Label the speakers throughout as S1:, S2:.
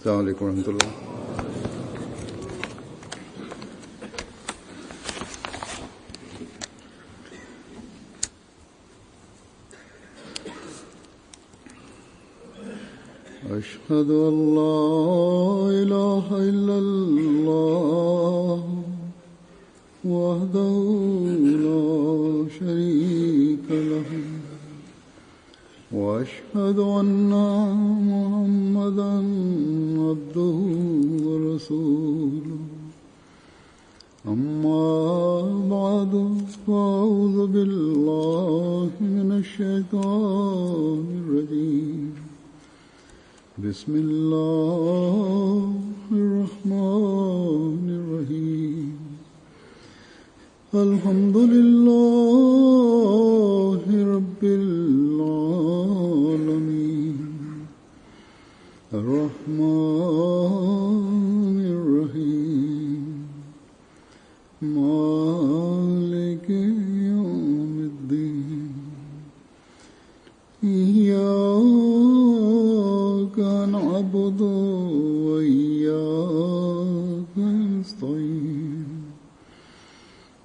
S1: अस्सलामु अलैकुम रहमतुल्लाह। أشهد أن لا إله إلا الله وحده لا شريك له وأشهد أن محمدا عبده ورسوله أما بعد فأعوذ بالله من الشيطان الرجيم بسم الله الرحمن الرحيم الحمد لله رب العالمين الرحمن الرحيم مالك يوم الدين إياك نعبد وإياك نستعين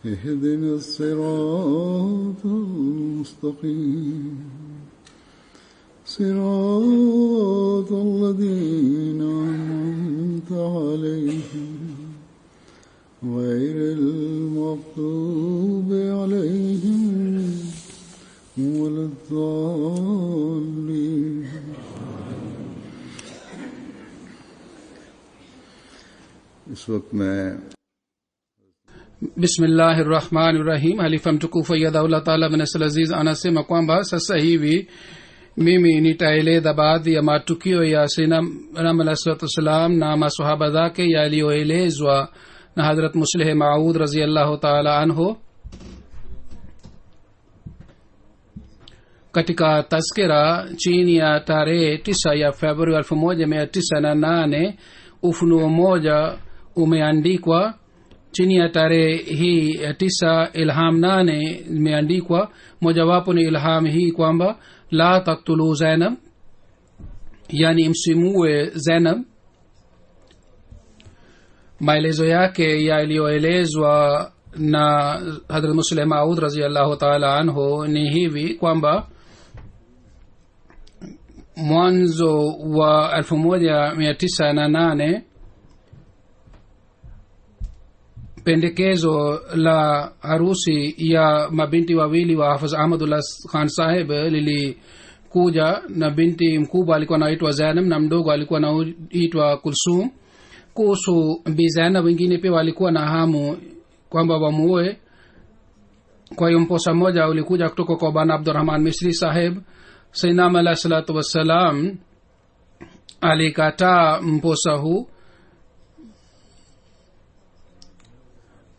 S1: اهدنا الصراط المستقيم صراط الذين أنعمت عليهم غير المغضوب عليهم ولا الضالين. इस वक्त मैं
S2: Bismillahirrahmanirrahim. Halifa mtukufu ayyadahullah taala bin Aziz anasema kwamba sasa hivi mimi nitaeleza baadhi ya matukio ya Sayyidina alayhi wasallam na maswahaba zake yaliyoelezwa na Hazrat Muslih Maud radhiyallahu taala anhu katika tazkira chini ya tarehe 9 ya Februari 1908. Ufunuo moja umeandikwa chini ya tarehe hii ya 9. Ilham 8 imeandikwa. Mojawapo ni ilham hii kwamba la taktulu Zainab, yani msimue Zainab. maelezo yake yaliyoelezwa na Hazrat Muslih Maud radhiyallahu ta'ala anhu ni hivi kwamba mwanzo wa 1908 pendekezo la harusi ya mabinti wawili wa Hafidh Ahmadullah Khan Sahib lilikuja, na binti mkubwa alikuwa anaitwa Zainab na mdogo alikuwa anaitwa Kulsum. Kuhusu Bi Zainab wengine pia walikuwa na hamu kwamba wamuoe. Kwa hiyo mposa mmoja ulikuja kutoka kwa Bana Abdurrahman Misri Sahib. Sayyidina alayhi salatu wassalam alikataa mposa huu,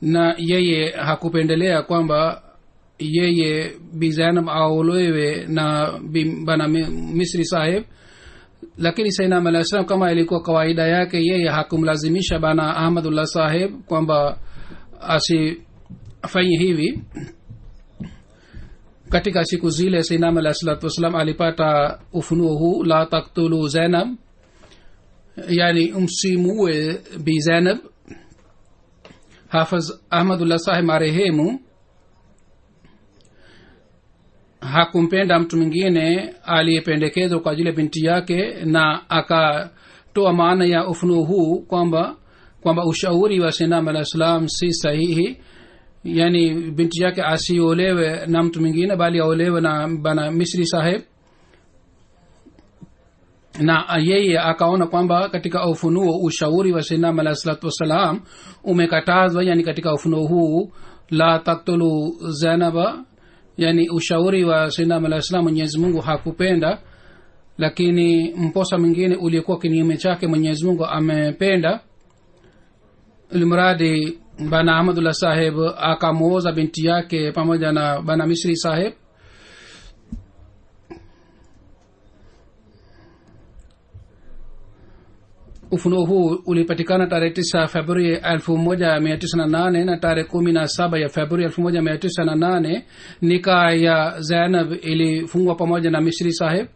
S2: na yeye hakupendelea kwamba yeye Bi Zainab aolewe na Bana Misri Sahib. Lakini Sayyidina alayhi salam kama ilikuwa kawaida yake, yeye hakumlazimisha Bana Ahmadullah Sahib kwamba asifanye hivi. Katika siku zile Sayyidina alayhi salatu wasallam alipata ufunuo huu, la taktulu Zainab, yani msimue Bi Zainab. Hafidh Ahmadullah Sahib marehemu hakumpenda mtu mwingine aliyependekezwa kwa ajili ya binti yake, na akatoa maana ya ufunuo huu kwamba ushauri wa Sayyidina alayhi salam si sahihi, yani binti yake asiolewe na mtu mwingine bali aolewe na Bana Misri Sahib. Na yeye akaona kwamba katika ufunuo ushauri wa Sayyidina alayhi salatu wasalam umekatazwa, yani katika ufunuo huu la taktulu Zainaba, yani ushauri wa Sayyidina alayhi salam Mwenyezi Mungu hakupenda, lakini mposa mwingine uliokuwa kinyume chake Mwenyezi Mungu amependa. Ilimradi Bana Ahmadullah Sahib akamuoza binti yake pamoja na Bana Misri Sahib. Ufunuo huu ulipatikana tarehe 9 Februari 1908 na tarehe 17 ya Februari 1908 nikah ya Zainab ilifungwa pamoja na Misri Sahib.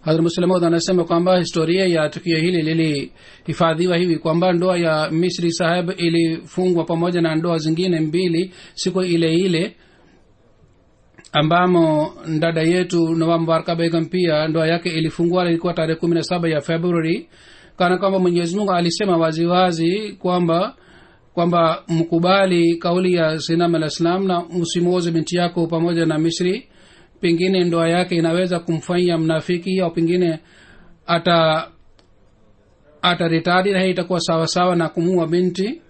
S2: Hazrat Muslim Maud anasema kwamba historia ya tukio hili lilihifadhiwa hivi kwamba ndoa ya Misri Saheb ilifungwa pamoja na ndoa zingine mbili siku ile ile, ambamo dada yetu Nawab Mubaraka Begum pia ndoa yake ilifungwa. Ilikuwa tarehe 17 ya Februari. Kana kwamba Mwenyezi Mungu alisema waziwazi kwamba mkubali kauli ya Sinam al-Islam na usimuoze binti yako pamoja na Misri, pengine ndoa yake inaweza kumfanya mnafiki, au pengine ataritadi na itakuwa sawa sawa na kumua binti.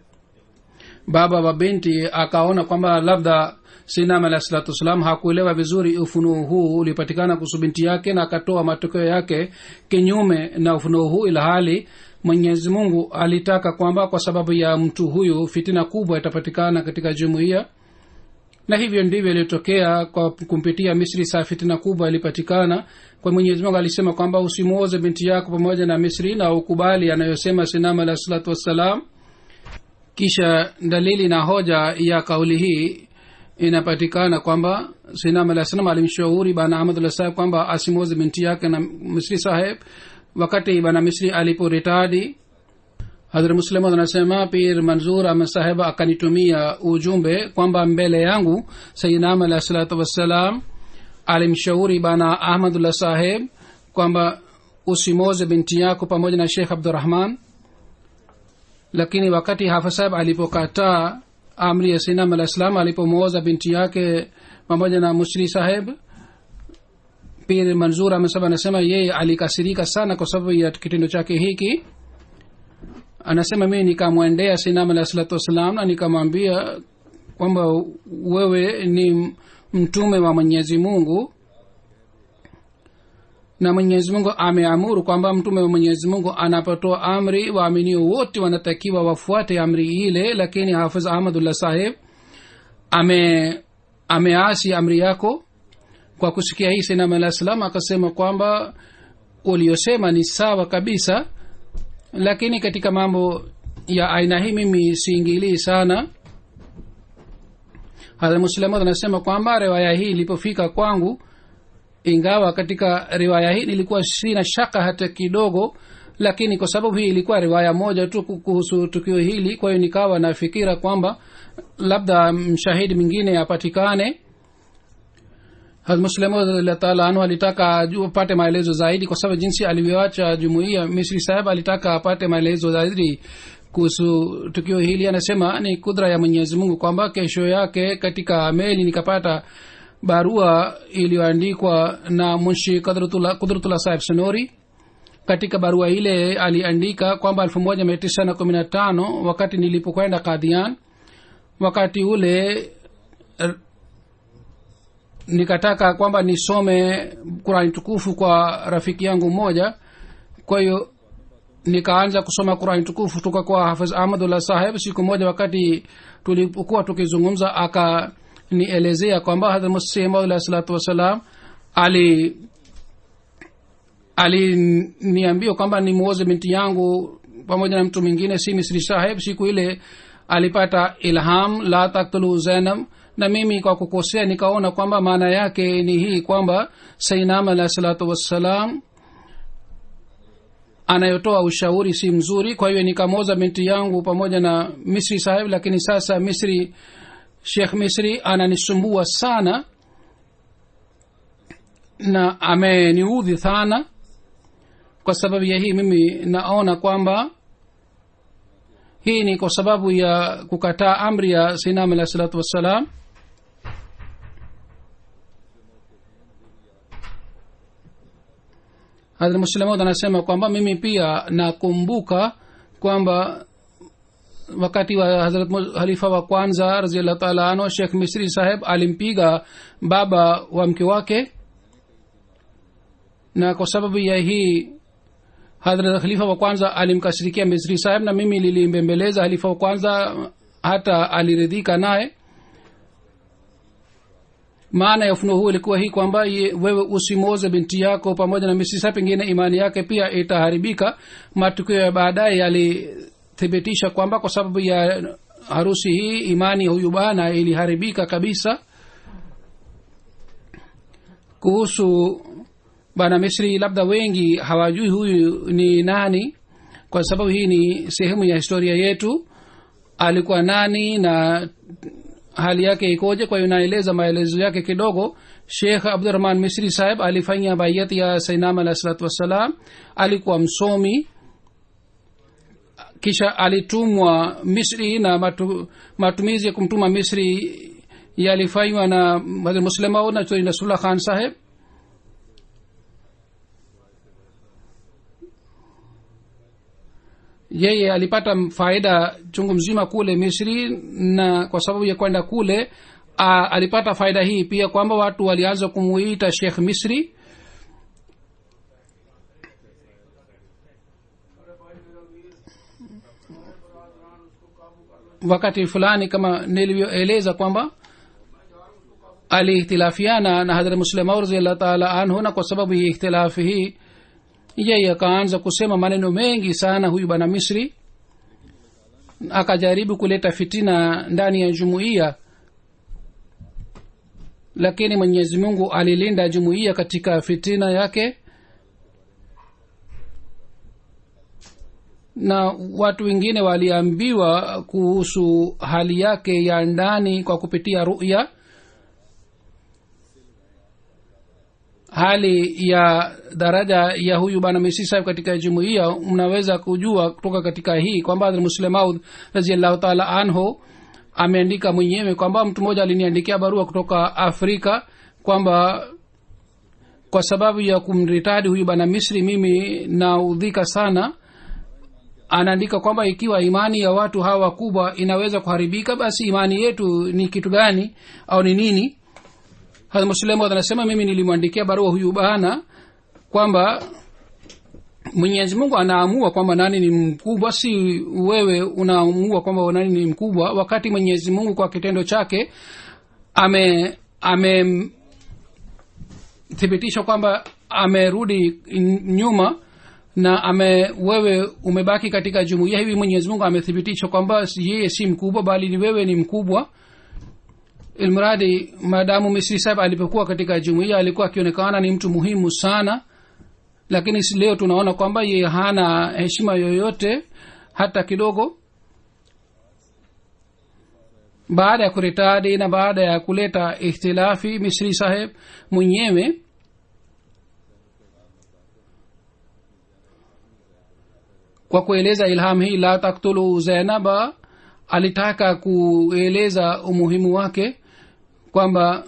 S2: Baba wa binti akaona kwamba labda Sinam alayhi salam hakuelewa vizuri ufunuo huu ulipatikana kuhusu binti yake, na akatoa matokeo yake kinyume na ufunuo huu, ila hali Mwenyezi Mungu alitaka kwamba kwa sababu ya mtu huyu fitina kubwa itapatikana katika jumuiya. Na hivyo ndivyo ilitokea. Kwa kumpitia Misri saa fitina kubwa ilipatikana. Kwa Mwenyezi Mungu alisema kwamba usimuoze binti yako pamoja na Misri, na ukubali anayosema Sinam alayhi salam. Kisha dalili na hoja ya kauli hii inapatikana kwamba Sinam alayhi salam alimshauri bana Ahmadullah Saheb kwamba asimuoze binti yake na Misri Saheb wakati bana Misri aliporitadi. Hazrat Muslim anasema Pir Manzur Ahmad Saheb akanitumia ujumbe kwamba mbele yangu Sayyidina alayhi salatu wassalam alimshauri bana Ahmadullah Saheb kwamba usimoze binti yako pamoja na Sheikh Abdurrahman. Lakini wakati Hafidh Saheb alipokataa amri ya Sayyidina alayhi salam alipomuoza binti yake pamoja na Musri Saheb, Pir Manzur Ahmad Saheb anasema yeye alikasirika sana kwa sababu ya kitendo chake hiki. Anasema mimi nikamwendea Sayyidina alayhi salatu wasalam na nikamwambia kwamba wewe ni mtume wa Mwenyezi Mungu, na Mwenyezi Mungu ameamuru kwamba mtume wa Mwenyezi Mungu anapotoa amri waaminio wote wanatakiwa wafuate amri ile. Lakini Hafidh Ahmadullah Saheb ameasi amri yako. Kwa kusikia hii Sayyidina alayhi salam akasema kwamba uliyosema ni sawa kabisa, lakini katika mambo ya aina hii mimi siingilii sana. Hazrat Muslim anasema kwamba riwaya hii ilipofika kwangu, ingawa katika riwaya hii nilikuwa sina shaka hata kidogo, lakini kwa sababu hii ilikuwa riwaya moja tu kuhusu tukio hili, kwa hiyo nikawa na fikira kwamba labda mshahidi mwingine apatikane. Hazrat Muslim radhiyallahu ta'ala anhu alitaka apate maelezo zaidi, kwa sababu jinsi alivyoacha jumuiya Misri Saheb alitaka apate maelezo zaidi kuhusu tukio hili. Anasema ni kudra ya Mwenyezi Mungu kwamba kesho yake katika meli nikapata barua iliyoandikwa na Munshi Qudratullah Saheb Sonori. Katika barua ile aliandika kwamba 1915 wakati nilipokwenda Qadian, wakati ule nikataka kwamba nisome Qur'an tukufu kwa rafiki yangu mmoja. Kwa hiyo nikaanza kusoma Qur'an tukufu kutoka kwa Hafidh Ahmadullah Saheb. Siku moja wakati tulipokuwa tukizungumza, akanielezea kwamba Hazrat Muslim alayhi salatu wasalam aliniambia kwamba nimuoze binti yangu pamoja na mtu mwingine, si Misri Saheb. Siku ile alipata ilham la taqtulu Zainab, na mimi kwa kukosea nikaona kwamba maana yake ni hii kwamba Sayyidina alayhi salatu wassalam anayotoa ushauri si mzuri. Kwa hiyo nikamoza binti yangu pamoja na Misri Saheb, lakini sasa Sheikh Misri ananisumbua sana na ameniudhi sana. Kwa sababu ya hii mimi naona kwamba hii ni kwa sababu ya kukataa amri ya Sayyidina alayhi salatu wassalam. Hazrat Muslim anasema kwamba mimi pia nakumbuka kwamba wakati wa Hazrat Khalifa wa kwanza radhiyallahu ta'ala anhu, Sheikh Misri Saheb alimpiga baba wa mke wake, na kwa sababu ya hii Hazrat Khalifa wa kwanza alimkasirikia Misri Saheb, na mimi nilimbembeleza Khalifa wa kwanza hata aliridhika naye. Maana ya ufunuo huu ilikuwa hii kwamba wewe usimoze binti yako pamoja na Misri Saheb, pengine imani yake pia itaharibika. Matukio ya baadaye yalithibitisha kwamba kwa sababu ya harusi hii imani ya huyu bana iliharibika kabisa. Kuhusu bana misri labda wengi hawajui huyu ni nani, kwa sababu hii ni sehemu ya historia yetu. Alikuwa nani na hali yake ikoje? Kwa hiyo naeleza maelezo yake kidogo. Sheikh Abdurrahman Misri sahib alifanya bayat ya Sayyidina alayhi salatu wassalam. Alikuwa msomi, kisha alitumwa Misri, na matumizi ya kumtuma Misri yalifanywa na Hazrat Muslim Maud na Chaudhry Nasrullah Khan sahib. Yeye alipata faida chungu mzima kule Misri, na kwa sababu ya kwenda kule alipata faida hii pia, kwamba watu walianza kumuita Sheikh Misri. Wakati fulani kama nilivyoeleza kwamba alihtilafiana na Hazrat Muslim Maud radhiyallahu ta'ala anhu, na kwa sababu ya ikhtilafi hii yeye akaanza kusema maneno mengi sana huyu bwana Misri, akajaribu kuleta fitina ndani ya jumuiya, lakini Mwenyezi Mungu alilinda jumuiya katika fitina yake, na watu wengine waliambiwa kuhusu hali yake ya ndani kwa kupitia ru'ya. Hali ya daraja ya huyu bwana Misri sahib katika jumuiya mnaweza kujua kutoka katika hii kwamba Muslim Maud radhiyallahu ta'ala anhu ameandika mwenyewe kwamba mtu mmoja aliniandikia barua kutoka Afrika kwamba kwa sababu ya kumritadi huyu bwana Misri mimi naudhika sana. Anaandika kwamba ikiwa imani ya watu hawa kubwa inaweza kuharibika, basi imani yetu ni kitu gani au ni nini? Hazrat Muslim anasema mimi nilimwandikia barua huyu bana kwamba Mwenyezi Mungu anaamua kwamba nani ni mkubwa, si wewe unaamua kwamba nani ni mkubwa. Wakati Mwenyezi Mungu kwa kitendo chake thibitisha kwamba amerudi nyuma na wewe umebaki katika jumuiya, hivi Mwenyezi Mungu amethibitisha kwamba yeye si mkubwa bali ni wewe ni mkubwa. Ilmuradi madamu Misri sahib alipokuwa katika jumuiya alikuwa akionekana ni mtu muhimu sana, lakini leo tunaona kwamba yeye hana heshima yoyote hata kidogo. Baada ya kuritadi na baada ya kuleta ikhtilafi, Misri sahib mwenyewe kwa kueleza ilham hii la taktulu Zainaba alitaka kueleza umuhimu wake kwamba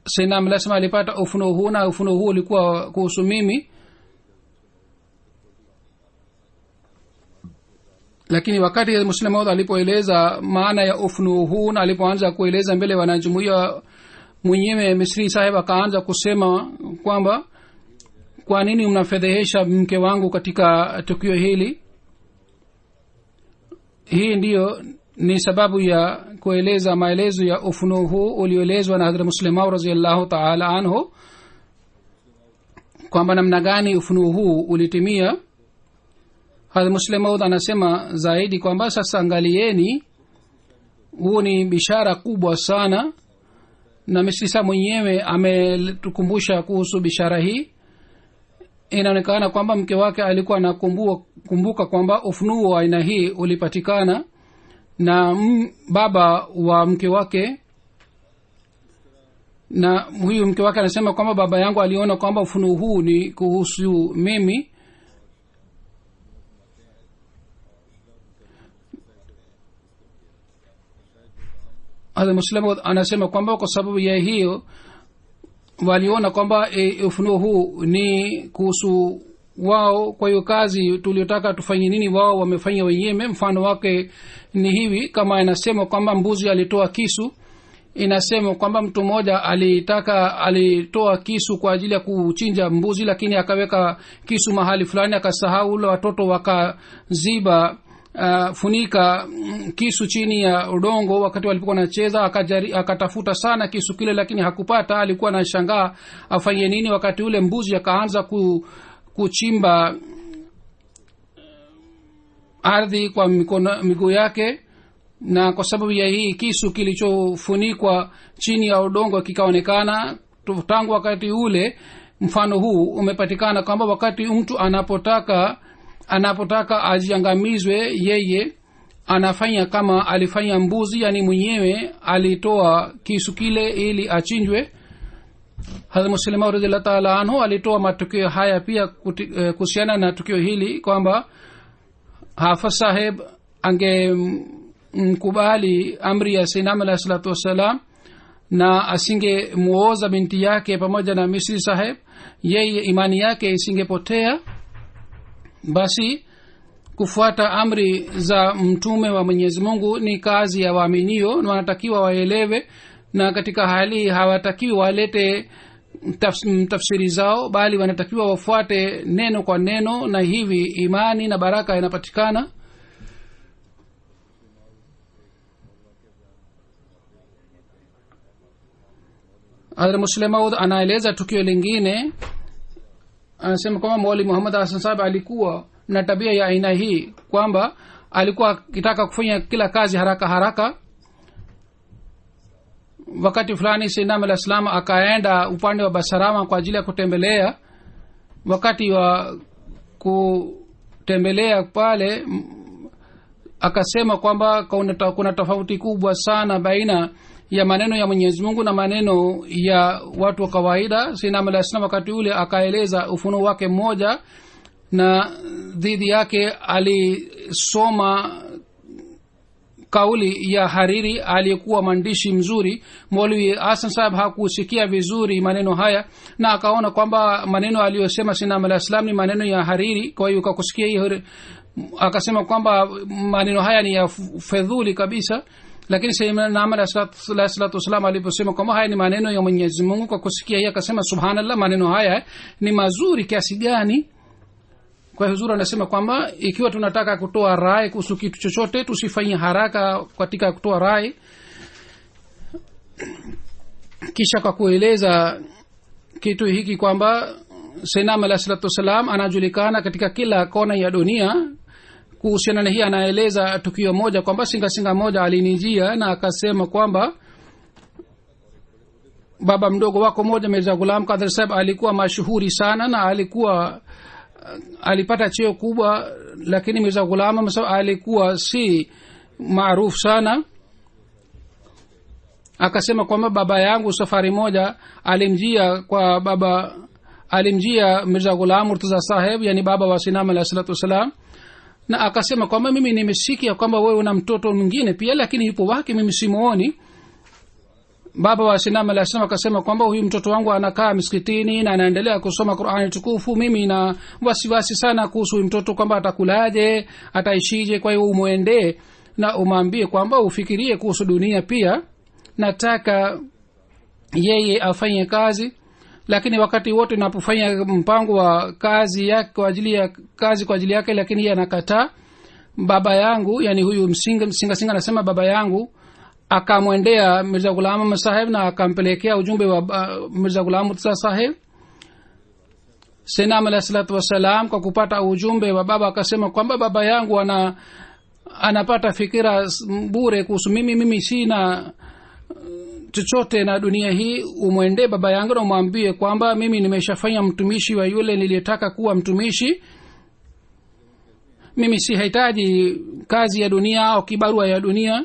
S2: Sayyidina Mlasma alipata ufunuo huu, na ufunuo huu ulikuwa kuhusu mimi. Lakini wakati Muslim Maud alipoeleza maana ya ufunuo huu na alipoanza kueleza mbele wanajumuiya, mwenyewe Misri sahib akaanza kusema kwamba kwa nini mnafedhehesha mke wangu katika tukio hili? Hii ndiyo ni sababu ya kueleza maelezo ya ufunuo huu ulioelezwa na Hazrat Muslim Maud radhiyallahu ta'ala anhu kwamba namna gani ufunuo huu ulitimia. Hazrat Muslim Maud anasema zaidi kwamba sasa angalieni, huu ni bishara kubwa sana, na Misri mwenyewe ametukumbusha kuhusu bishara hii. Inaonekana kwamba mke wake alikuwa anakumbuka kwamba ufunuo wa aina hii ulipatikana na baba wa mke wake, na huyu mke wake anasema kwamba baba yangu aliona kwamba ufunuo huu ni kuhusu mimi. Hazrat Muslim anasema kwamba kwa sababu ya hiyo waliona kwamba ufunuo huu ni kuhusu wao, kwa hiyo kazi tuliotaka tufanye nini wao wamefanya wenyewe. Mfano wake ni hivi, kama inasema kwamba mbuzi alitoa kisu, inasema kwamba mtu mmoja alitoa kisu kwa ajili ya kuchinja mbuzi, lakini akaweka kisu mahali fulani akasahau, ule watoto wakaziba funika kisu chini ya udongo wakati walipokuwa wanacheza. Akatafuta sana kisu kile lakini hakupata, alikuwa anashangaa afanye nini. Wakati ule mbuzi akaanza kuchimba ardhi kwa miguu yake, na kwa sababu ya hii kisu kilichofunikwa chini ya udongo kikaonekana. Tangu wakati ule mfano huu umepatikana kwamba wakati mtu anapotaka ajiangamizwe yeye anafanya kama alifanya mbuzi, yani mwenyewe alitoa kisu kile ili achinjwe. Hazrat Muslim radhiyallahu ta'ala anhu alitoa matukio haya pia kuhusiana na tukio hili kwamba Hafidh saheb angemkubali amri ya Sayyidina alayhi salatu wassalam na asinge muoza binti yake pamoja na Misri saheb, yeye imani yake isingepotea. Basi kufuata amri za mtume wa Mwenyezi Mungu ni kazi ya waaminio, na wanatakiwa waelewe, na katika hali hawatakiwi walete tafsiri zao, bali wanatakiwa wafuate neno kwa neno, na hivi imani na baraka inapatikana. Hazrat Muslim Maud anaeleza tukio lingine, anasema kwamba Maulvi Muhammad Hasan Sahib alikuwa na tabia ya aina hii kwamba alikuwa akitaka kufanya kila kazi haraka haraka. Wakati fulani Sayyidina al-Islam akaenda upande wa Basarama kwa ajili ya kutembelea. Wakati wa kutembelea pale akasema kwamba kuna tofauti kubwa sana baina ya maneno ya Mwenyezi Mungu na maneno ya watu wa kawaida. Sayyidina al-Islam wakati ule akaeleza ufunuo wake mmoja, na dhidi yake alisoma kauli ya Hariri aliyekuwa mwandishi mzuri. Maulvi Hasan Sahib hakusikia vizuri maneno haya, na akaona kwamba maneno aliyosema Sayyidina al-Islam ni maneno ya Hariri. Kwa hiyo akakusikia hiyo, akasema kwamba maneno haya ni ya fedhuli kabisa. Lakini Sayyidina alayhi salatu wasallam aliposema kwamba haya ni maneno ya Mwenyezi Mungu, kwa kusikia hiyo akasema subhanallah, maneno haya ni mazuri kiasi gani. Kwa huzuri anasema kwamba ikiwa tunataka kutoa rai kuhusu kitu chochote, tusifanye haraka katika kutoa rai. Kisha kwa kueleza kitu hiki kwamba Sayyidina alayhi salatu wasallam anajulikana katika kila kona ya dunia, kuhusiana na hii anaeleza tukio moja kwamba singa moja alinijia na akasema kwamba baba mdogo wako moja Mirza Ghulam Qadir Sahib alikuwa mashuhuri sana na alipata cheo kubwa, lakini Mirza Ghulam alikuwa si maarufu sana. Akasema kwamba baba yangu safari moja alimjia Mirza Ghulam Murtaza Sahib, yani baba wa Sayyidina alayhi salatu wasalam, na akasema kwamba mimi nimesikia kwamba wewe una mtoto mwingine pia, lakini yupo wake mimi simuoni. Baba wa Sayyidina alayhi salam akasema kwamba huyu mtoto wangu anakaa msikitini na anaendelea kusoma Qur'ani tukufu, mimi na wasiwasi sana kuhusu huyu mtoto kwamba atakulaje, ataishije. Kwa hiyo umuendee na umwambie kwamba ufikirie kuhusu dunia pia, nataka yeye afanye kazi, lakini wakati wote unapofanya mpango wa kazi yake kwa ajili yake, lakini yeye anakataa. Baba yangu, yani huyu msinga anasema baba yangu akamwendea Mirza Ghulam Sahib na akampelekea ujumbe wa Mirza Ghulam Murtaza Sahib. Sayyidina alayhi salatu wasalam kwa kupata ujumbe wa baba akasema kwamba baba yangu anapata fikira bure kuhusu mimi sina chochote na dunia hii. Umwendee baba yangu na umwambie kwamba mimi nimeshafanya mtumishi wa yule niliyetaka kuwa mtumishi, mimi sihitaji kazi ya dunia au kibarua ya dunia.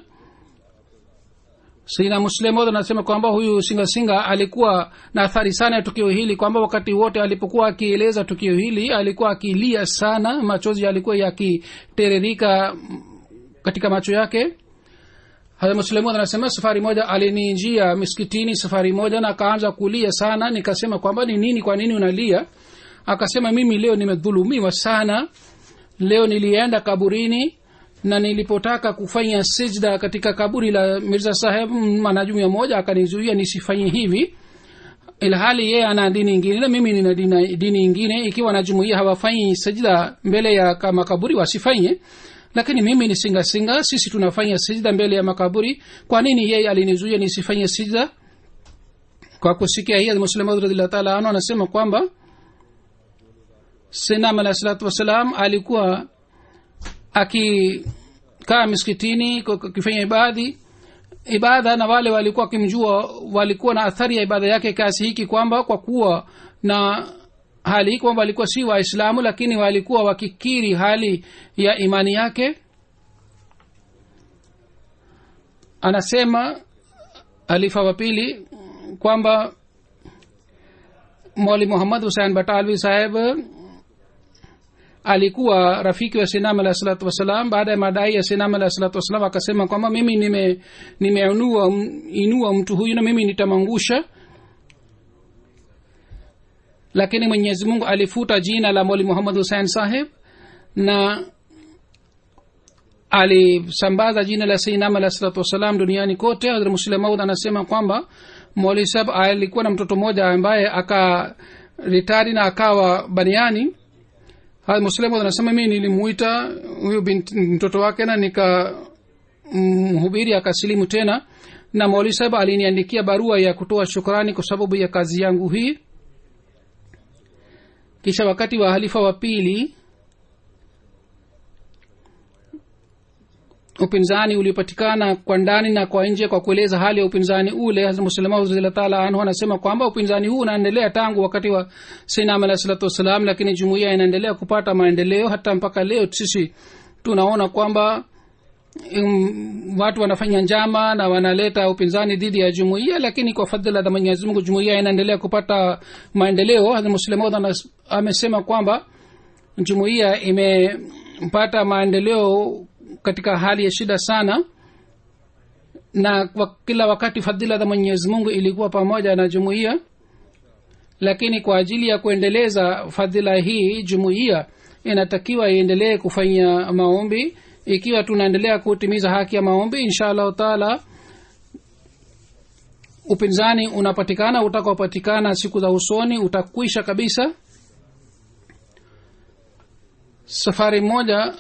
S2: Sayyidina Muslim anasema kwamba huyu singa alikuwa na athari sana ya tukio hili, kwamba wakati wote alipokuwa akieleza tukio hili alikuwa akilia sana, machozi yalikuwa yakitererika katika macho yake. Hazrat Muslim anasema safari moja alinijia miskitini safari moja na akaanza kulia sana. Nikasema kwamba ni nini, kwa nini unalia? Akasema mimi leo nimedhulumiwa sana. Leo nilienda kaburini na nilipotaka kufanya sijda katika kaburi la Mirza Sahib, mwanajumuiya mmoja akanizuia nisifanye hivi, ilhali yeye ana dini nyingine na mimi nina dini nyingine. Ikiwa wanajumuiya hawafanyi sijda mbele ya makaburi wasifanye, lakini mimi ni singa sisi tunafanya sijda mbele ya makaburi, kwa nini yeye alinizuia nisifanye sijda? Kwa kusikia hii Muslim radhiyallahu ta'ala anhu anasema kwamba Sayyidina alayhi salatu wasalam alikuwa akikaa miskitini kufanya ibada, na wale walikuwa kimjua walikuwa na athari ya ibada yake kiasi hiki kwamba kwa kuwa na hali kwamba walikuwa si waislamu lakini walikuwa wakikiri hali ya imani yake. Anasema halifa wa pili kwamba Maulvi Muhammad Hussain Batalvi saheb alikuwa rafiki wa Sinam alayhi salatu wasalam. baada ya madai ya Sinam alayhi salatu wasalam akasema kwamba mimi nimeinua mtu huyu na mimi nitamangusha, lakini Mwenyezi Mungu alifuta jina la Maulvi Muhammad Hussain saheb na alisambaza jina la Sinam alayhi salatu wasalam duniani kote. Hazrat Muslim Maud anasema kwamba Maulvi saheb alikuwa na mtoto mmoja ambaye akaritari na akawa baniani. Hazrat Muslim Maud anasema mimi nilimuita huyo mtoto wake na nikamhubiri akasilimu tena, na Maulvi saheb aliniandikia barua ya kutoa shukrani kwa sababu ya kazi yangu hii. Kisha wakati wa halifa wa pili upinzani ulipatikana kwa ndani na kwa nje. kwa kueleza hali ya upinzani ule, Hazrat Muslim Maud radhiyallahu ta'ala anhu anasema kwamba upinzani huu unaendelea tangu wakati wa Sayyidina alayhi salatu wasalam, lakini jumuiya inaendelea kupata maendeleo hata mpaka leo. Sisi tunaona kwamba watu wanafanya njama na wanaleta upinzani dhidi ya jumuiya, lakini kwa fadhila za Mwenyezi Mungu jumuiya inaendelea kupata maendeleo. Hazrat Muslim Maud amesema kwamba jumuiya imepata maendeleo katika hali ya shida sana, na kila wakati fadhila za Mwenyezi Mungu ilikuwa pamoja na jumuiya. Lakini kwa ajili ya kuendeleza fadhila hii jumuiya inatakiwa iendelee kufanya maombi. Ikiwa tunaendelea kutimiza haki ya maombi, inshallah taala upinzani utakaopatikana siku za usoni utakwisha kabisa. Safari moja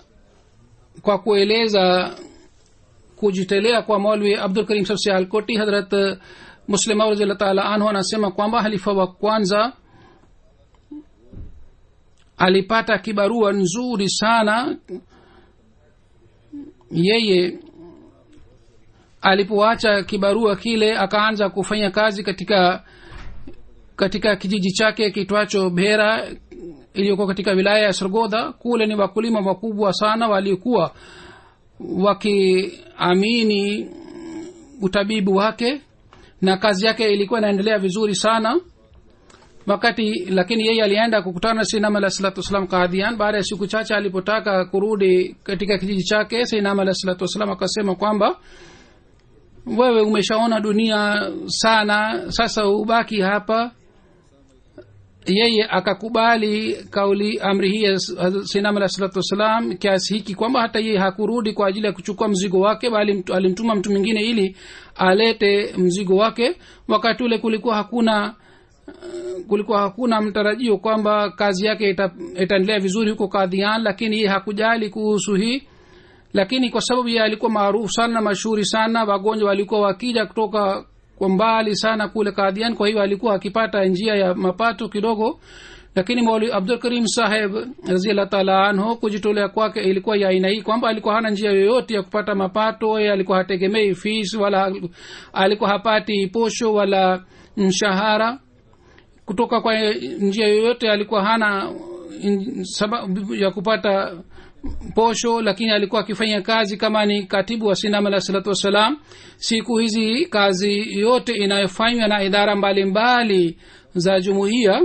S2: kwa kueleza kujitolea kwa Maulvi Abdul Karim Sahib Sialkoti, Hazrat Muslim Maud radhiyallahu ta'ala anhu anasema kwamba halifa wa kwanza alipata kibarua nzuri sana. Yeye alipoacha kibarua kile akaanza kufanya kazi katika kijiji chake kitwacho Bhera iliyokuwa katika wilaya ya Sargodha. Kule ni wakulima wakubwa sana waliokuwa wakiamini utabibu wake na kazi yake ilikuwa inaendelea vizuri sana lakini yeye alienda kukutana na Sayyidina alayhi salatu wasallam Qadian. baada ya siku chache alipotaka kurudi katika kijiji chake, Sayyidina alayhi salatu wasallam akasema kwamba wewe umeshaona dunia sana, sasa ubaki hapa. Yeye akakubali amri hii ya Sayyidina alayhi salatu wasallam kiasi hiki kwamba hata yeye hakurudi kwa ajili ya kuchukua mzigo wake, bali alimtuma mtu mwingine ili alete mzigo wake. Wakati ule kulikuwa hakuna mtarajio kwamba kazi yake itaendelea vizuri huko Qadian, lakini yeye hakujali kuhusu hii. Lakini kwa sababu yeye alikuwa maarufu sana, mashuhuri sana, wagonjwa walikuwa wakija kutoka kwa mbali sana kule Qadian, kwa hiyo alikuwa akipata njia ya mapato kidogo. Lakini Maulvi Abdul Karim Saheb radhiyallahu ta'ala anhu kujitolea kwake ilikuwa ya aina hii kwamba alikuwa hana njia yoyote ya kupata mapato. Yeye alikuwa hategemei fees wala alikuwa hapati posho wala mshahara kutoka kwa njia yoyote. Alikuwa hana sababu ya kupata posho, lakini alikuwa akifanya kazi kama ni katibu wa Sayyidina alayhi salatu wasalam. Siku hizi kazi yote inayofanywa na idara mbalimbali za jumuiya,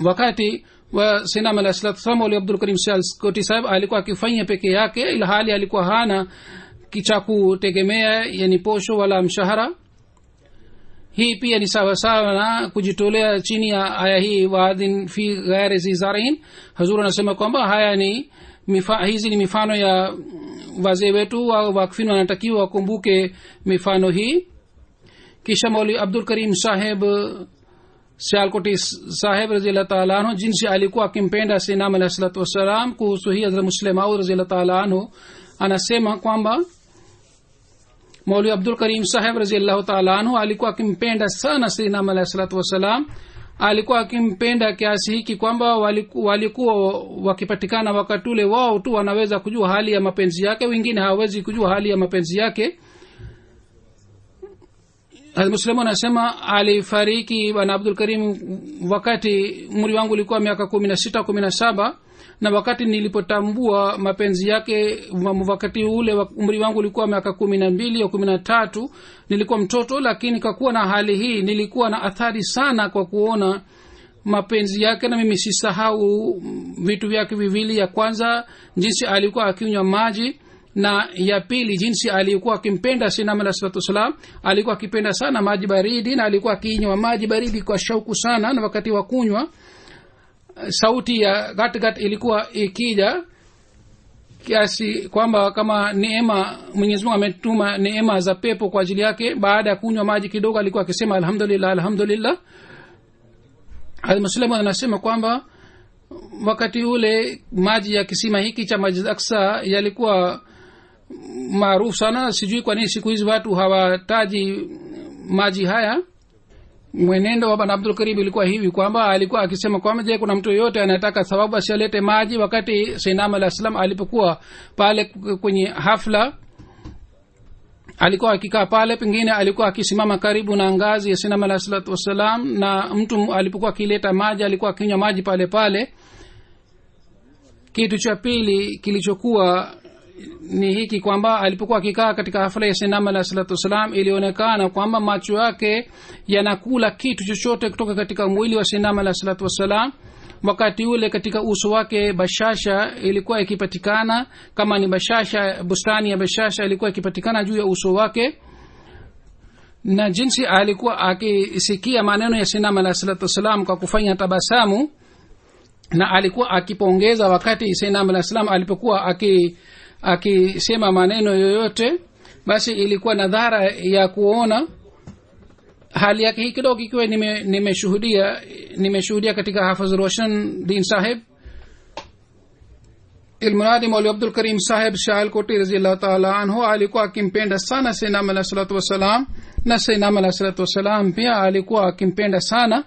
S2: wakati wa Sayyidina alayhi salatu wasalam Maulvi Abdul Karim Sialkoti Sahib alikuwa akifanya peke yake, ila hali alikuwa hana kicha kutegemea yani posho wala mshahara. Hii pia ni sawa sawa na kujitolea chini ya aya hii waadhin fi ghairi zizarin. Hazur anasema kwamba hizi ni mifano ya wazee wetu wa wakfin, wanatakiwa wakumbuke mifano hii. Kisha Maulvi Abdul Karim Saheb Sialkoti Saheb radhiyallahu ta'ala anhu jinsi alikuwa akimpenda Sayyidina alayhi salatu wasalam, kuhusu hii Hazrat Muslim Maud radhiyallahu ta'ala anhu anasema kwamba Maulvi Abdul Karim Saheb radhiyallahu ta'ala anhu alikuwa akimpenda sana Sayyidina alayhi salatu wasalam. Alikuwa akimpenda kiasi hiki kwamba walikuwa wakipatikana wakati ule wao tu wanaweza kujua hali ya mapenzi yake, wengine hawezi kujua hali ya mapenzi yake. Muslimu anasema alifariki bwana Abdul Karim wakati umri wangu ulikuwa miaka 16 17, na wakati nilipotambua mapenzi yake wakati ule umri wangu ulikuwa miaka 12 au 13, nilikuwa mtoto. Lakini kwa kuwa na hali hii nilikuwa na athari sana kwa kuona mapenzi yake, na mimi sisahau vitu vyake viwili. Ya kwanza jinsi alikuwa akinywa maji, na ya pili jinsi alikuwa akimpenda Sayyidina Muhammad sallallahu alaihi wasallam. Alikuwa akipenda sana maji baridi, na alikuwa akinywa maji baridi kwa shauku sana, na wakati wa kunywa sauti ya gat ilikuwa ikija kiasi kwamba kama neema Mwenyezi Mungu ametuma neema za pepo kwa ajili yake. Baada ya kunywa maji kidogo alikuwa akisema alhamdulillah alhamdulillah. Muslimu anasema kwamba wakati ule maji ya kisima hiki cha Masjid Aqsa yalikuwa maarufu sana. Sijui kwa nini siku hizi watu hawataji maji haya. Mwenendo wa bwana Abdul Karim ilikuwa hivi kwamba alikuwa akisema kwamba je, kuna mtu yote anataka sababu asilete maji. Wakati Sayyidina Muhammad sallam alipokuwa pale kwenye hafla, alikuwa akikaa pale, pengine alikuwa akisimama karibu na ngazi ya Sayyidina Muhammad sallallahu alaihi wasallam, na mtu alipokuwa akileta maji alikuwa akinywa maji pale pale. Kitu cha pili kilichokuwa ni hiki kwamba alipokuwa akikaa katika hafla ya Sayyidina Muhammad sallallahu alaihi wasallam, ilionekana kwamba macho yake yanakula kitu chochote kutoka katika mwili wa Sayyidina Muhammad sallallahu alaihi wasallam. Wakati ule katika uso wake bashasha ilikuwa ikipatikana, kama ni bashasha, bustani ya bashasha ilikuwa ikipatikana juu ya uso wake. Na jinsi alikuwa akisikia maneno ya Sayyidina Muhammad sallallahu alaihi wasallam kwa kufanya tabasamu, na alikuwa akipongeza wakati Sayyidina Muhammad sallallahu alaihi wasallam alipokuwa akisema maneno yoyote, basi ilikuwa nadhara ya kuona hali yake hii kidogo ikiwa nimeshuhudia katika Hafidh Roshan Din Sahib. Ilmunadi Maulvi Abdul Karim Sahib Sialkoti radhiyallahu ta'ala anhu alikuwa akimpenda sana Sayyidina Muhammad sallallahu alaihi wasallam, na Sayyidina Muhammad sallallahu alaihi wasallam pia alikuwa akimpenda sana.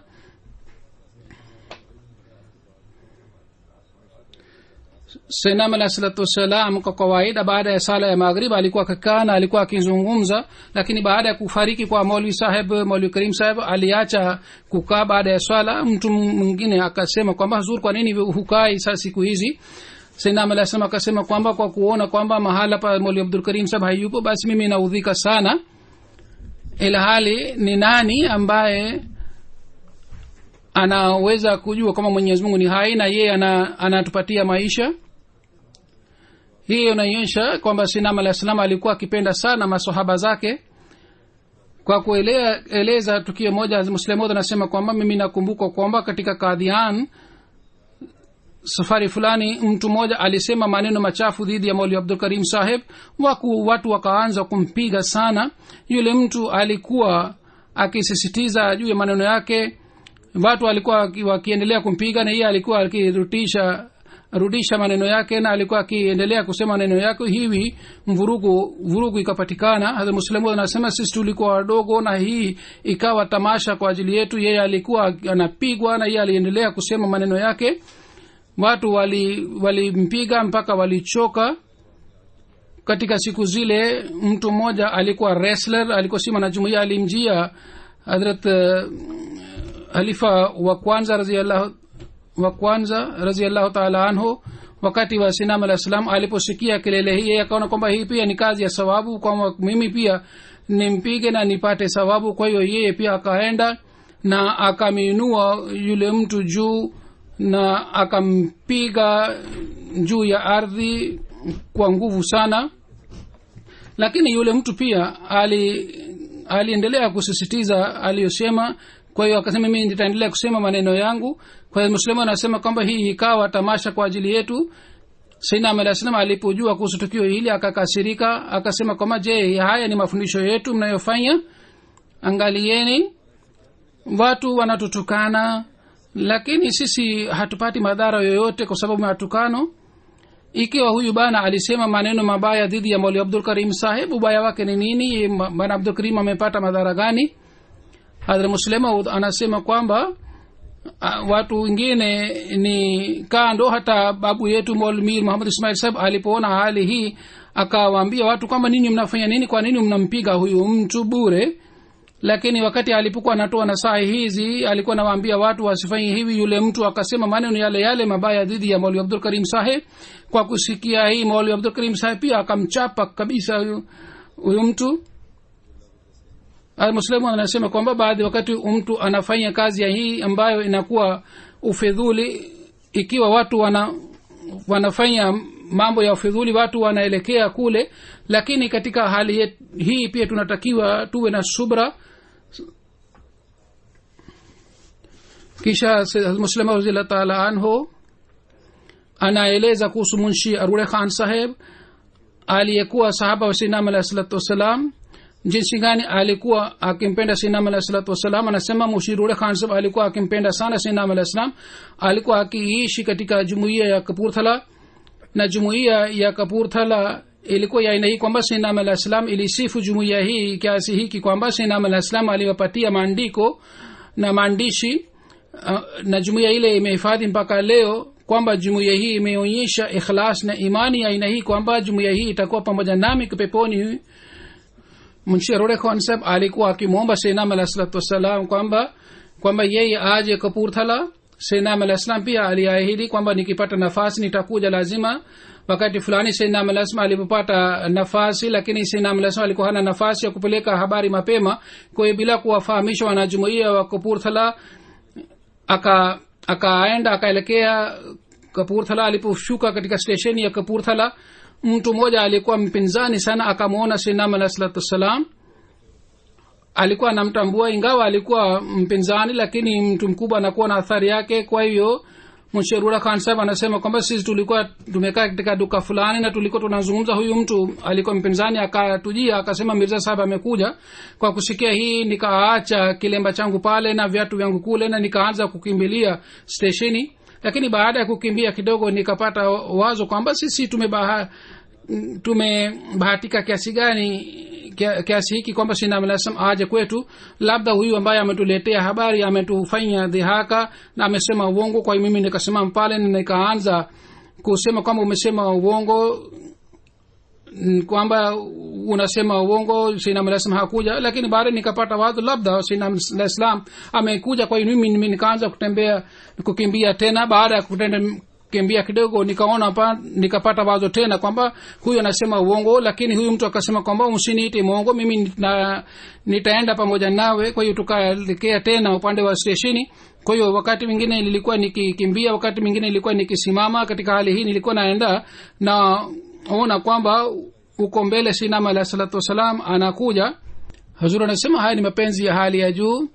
S2: Sayyidina Muhammad sallallahu alaihi wasallam kwa kawaida baada ya sala ya maghrib alikuwa akikaa na alikuwa akizungumza, lakini baada ya kufariki kwa Maulvi Sahib, Maulvi Karim Sahib aliacha kukaa baada ya swala. Mtu mwingine akasema kwamba Huzur, kwa nini hukai sasa siku hizi? Sayyidina Muhammad sallallahu akasema kwamba kwa kuona kwamba mahala pa Maulvi Abdul Karim Sahib hayupo, basi mimi naudhika sana. Ila hali ni nani ambaye anaweza kujua kama Mwenyezi Mungu ni hai na yeye anatupatia maisha? Hii inaonyesha kwamba Sayyidina Muhammad sallallahu alikuwa akipenda sana maswahaba zake. Kwa kueleza tukio moja, Muslimu anasema kwamba mimi nakumbuka kwamba katika Qadian safari fulani mtu mmoja alisema maneno machafu dhidi ya Maulvi Abdul Karim Sahib. Watu wakaanza kumpiga sana. Yule mtu alikuwa akisisitiza juu ya maneno yake, watu walikuwa wakiendelea kumpiga, na yeye alikuwa akirudisha maneno yake, na alikuwa akiendelea kusema maneno yake. Hivi vurugu ikapatikana. Hata Muslimu anasema sisi tulikuwa wadogo na hii ikawa tamasha kwa ajili yetu. Yeye alikuwa anapigwa na yeye aliendelea kusema maneno yake. Watu walimpiga mpaka walichoka. Katika siku zile mtu mmoja alikuwa wrestler, alikuwa si mwanajumuiya, alimjia Hazrat Halifa wa kwanza radhiyallahu ta'ala anhu. Wakati wa Sayyidina Muhammad sallam aliposikia kelele hii, akaona kwamba hii pia ni kazi ya sawabu, kwamba mimi pia nimpige na nipate sawabu. Kwa hiyo yeye pia akaenda na akaminua yule mtu juu na akampiga juu ya ardhi kwa nguvu sana. Lakini yule mtu pia aliendelea kusisitiza aliyosema. Kwa hiyo akasema mimi nitaendelea kusema maneno yangu. Kwa hiyo Muslimu anasema kwamba hii ikawa tamasha kwa ajili yetu. Sayyidina Muhammad sallam alipojua kuhusu tukio hili akakasirika, akasema kwamba je, haya ni mafundisho yetu mnayofanya? Angalieni, watu wanatutukana, lakini sisi hatupati madhara yoyote kwa sababu ya matukano. Ikiwa huyu bana alisema maneno mabaya dhidi ya Maulvi Abdul Karim Sahib, ubaya wake ni nini? Bana Abdul Karim amepata madhara gani? Hadhrat Muslimu anasema kwamba watu wengine ni kando. Hata babu yetu Maulvi Muhammad Ismail Sahib alipoona hali hii akawaambia watu kwamba ninyi mnafanya nini? Kwa nini mnampiga huyu mtu bure? lakini wakati alipokuwa anatoa nasaha hizi alikuwa anawaambia watu wasifanye hivi. Yule mtu akasema maneno yale yale mabaya dhidi ya Maulwi Abdul Karim Saheb. Kwa kusikia hii Maulwi Abdul Karim Saheb pia akamchapa kabisa huyo mtu. Al-Muslimu anasema kwamba baadhi wakati mtu anafanya kazi ya hii ambayo inakuwa ufedhuli, ikiwa watu wanafanya mambo ya ufedhuli, watu wanaelekea kule, lakini katika hali hii pia tunatakiwa tuwe na subra. Kisha Muslim radhiyallahu ta'ala anhu anaeleza kuhusu Munshi Arure Khan Saheb aliyekuwa sahaba wa Sayyidina alayhi salatu wasalam, jinsi gani alikuwa akimpenda Sayyidina alayhi salatu wasalam. Anasema Munshi Arure Khan Saheb alikuwa akimpenda sana Sayyidina alayhi salam. Alikuwa akiishi katika jumuiya ya Kapurthala, na jumuiya ya Kapurthala ilikuwa ya aina hii kwamba Sayyidina alayhi salam ilisifu jumuiya hii kiasi hiki kwamba Sayyidina alayhi salam aliwapatia maandiko na maandishi, na jumuiya ile imehifadhi mpaka leo kwamba jumuiya hii imeonyesha ikhlas na imani ya aina hii kwamba jumuiya hii itakuwa pamoja nami peponi. Munshi Arure Khan Saheb alikuwa akimwomba Sayyidina alayhi salatu wasalam kwamba yeye aje Kapurthala. Sayyidina alayhi salam pia aliahidi kwamba nikipata nafasi nitakuja lazima. Wakati fulani Sayyidina alayhi salam alipopata nafasi, lakini Sayyidina alayhi salam alikuwa hana nafasi ya kupeleka habari mapema, kwa hiyo bila kuwafahamisha wanajumuiya wa Kapurthala akaenda akaelekea Kapurthala. Alipofika katika stesheni ya Kapurthala, mtu mmoja alikuwa mpinzani sana akamuona Sayyidina alayhi salatu wasalam. Alikuwa anamtambua ingawa alikuwa mpinzani, lakini mtu mkubwa anakuwa na athari yake. Kwa hiyo Munshi Arure Khan Saheb anasema kwamba sisi tulikuwa tumekaa katika duka fulani na tulikuwa tunazungumza, huyu mtu alikuwa mpinzani akatujia akasema Mirza Saheb amekuja. Kwa kusikia hii nikaacha kilemba changu pale na viatu vyangu kule na nikaanza kukimbilia stesheni, lakini baada ya kukimbia kidogo nikapata wazo kwamba sisi tumebahatika kiasi gani kiasi hiki kwamba Sayyidina alayhi salam aje kwetu. Labda huyu ambaye ametuletea habari ametufanya dhihaka na amesema uongo. Kwa hiyo mimi nikasema pale na nikaanza kusema kwamba umesema uongo, kwamba unasema uongo, Sayyidina alayhi salam hakuja. Lakini baadaye nikapata wazo labda Sayyidina alayhi salam amekuja. Kwa hiyo mimi nikaanza kukimbia tena. Baada ya kimbia kidogo nikapata wazo tena kwamba huyu anasema uongo, lakini huyu mtu akasema kwamba msiniite muongo, mimi nitaenda pamoja nawe. Kwa hiyo tukaelekea tena upande wa stesheni. Kwa hiyo wakati mwingine nilikuwa nikikimbia, wakati mwingine nilikuwa nikisimama. Katika hali hii nilikuwa naenda naona kwamba uko mbele Sayyidina alayhi salatu wasalam anakuja. Hazur anasema haya ni mapenzi ya hali ya juu.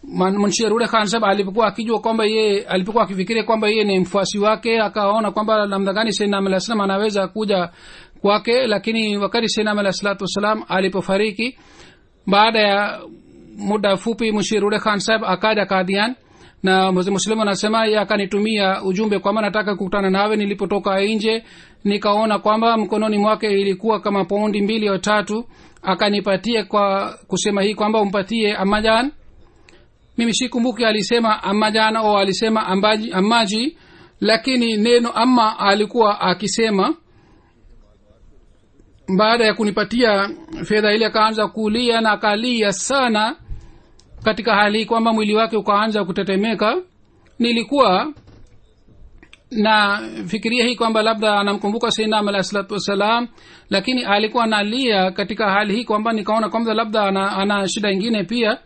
S2: Munshi Arure Khan Saheb alipokuwa akijua kwamba alipokuwa akifikiria kwamba yeye ni mfuasi wake, akaona kwamba namna gani Sayyidina alayhi salam anaweza kuja kwake. Lakini wakati Sayyidina alayhi salatu wasalam alipofariki, baada ya muda fupi Munshi Arure Khan Saheb akaja Kadian, na Muslimu anasema yeye akanitumia ujumbe kwamba nataka kukutana nawe. Nilipotoka nje nikaona kwamba mkononi mwake ilikuwa kama paundi 2 au 3, akanipatia kwa kusema hii kwamba umpatie Ammajan. Mimi sikumbuki alisema Ammajan au alisema Ammaji, lakini neno amma alikuwa akisema. Baada ya kunipatia fedha ile akaanza kulia na akalia sana. Katika hali kwamba mwili wake ukaanza kutetemeka, nilikuwa na fikiria hii kwamba labda anamkumbuka Sayyidina alayhi salatu wasalam, lakini alikuwa analia katika hali hii kwamba nikaona kwamba labda ana shida nyingine pia.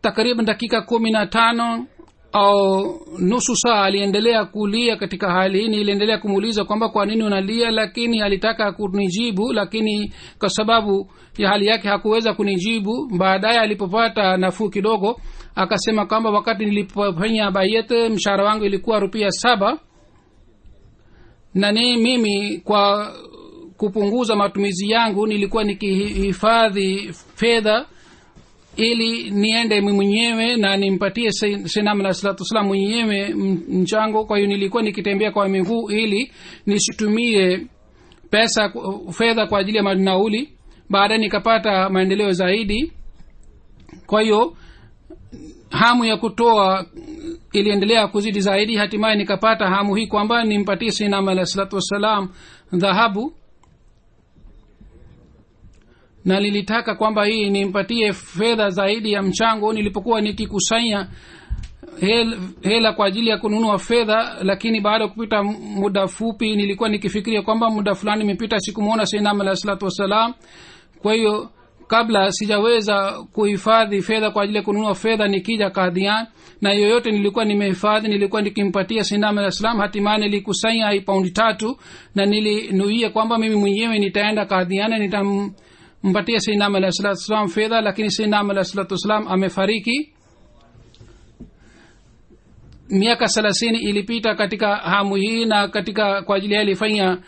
S2: Takriban dakika 15 au nusu saa aliendelea kulia katika hali hii. Niliendelea kumuuliza kwamba kwa nini unalia, lakini alitaka kunijibu, lakini kwa sababu ya hali yake hakuweza kunijibu. Baadaye alipopata nafuu kidogo akasema kwamba wakati nilipofanya bayat mshahara wangu ilikuwa ₹7, na mimi kwa kupunguza matumizi yangu nilikuwa nikihifadhi fedha ili niende mwenyewe na nimpatie Sayyidina alayhi salatu wasallam mwenyewe mchango. Kwa hiyo nilikuwa nikitembea kwa miguu ili nisitumie fedha kwa ajili ya nauli. Baadaye nikapata maendeleo zaidi. Kwa hiyo hamu ya kutoa iliendelea kuzidi zaidi. Hatimaye nikapata hamu hii kwamba nimpatie Sayyidina alayhi salatu wasallam dhahabu, na nilitaka kwamba hii nimpatie fedha zaidi ya mchango. Nilipokuwa nikikusanya hela kwa ajili ya kununua fedha, lakini baada ya kupita muda fupi nilikuwa nikifikiria kwamba muda fulani imepita sikumuona Sayyidina alayhi salatu wasalam. Kwa hiyo kabla sijaweza kuhifadhi fedha kwa ajili ya kununua fedha nikija Qadian, na yoyote nilikuwa nimehifadhi nilikuwa nikimpatia Sayyidina alayhi salam. Hatimaye nilikusanya paundi 3 na nilinuia kwamba mimi mwenyewe nitaenda Qadian, nitampatia Sayyidina alayhi salam fedha, lakini Sayyidina alayhi salam amefariki. Miaka 30 ilipita katika hamu hii, na katika kwa ajili alifanya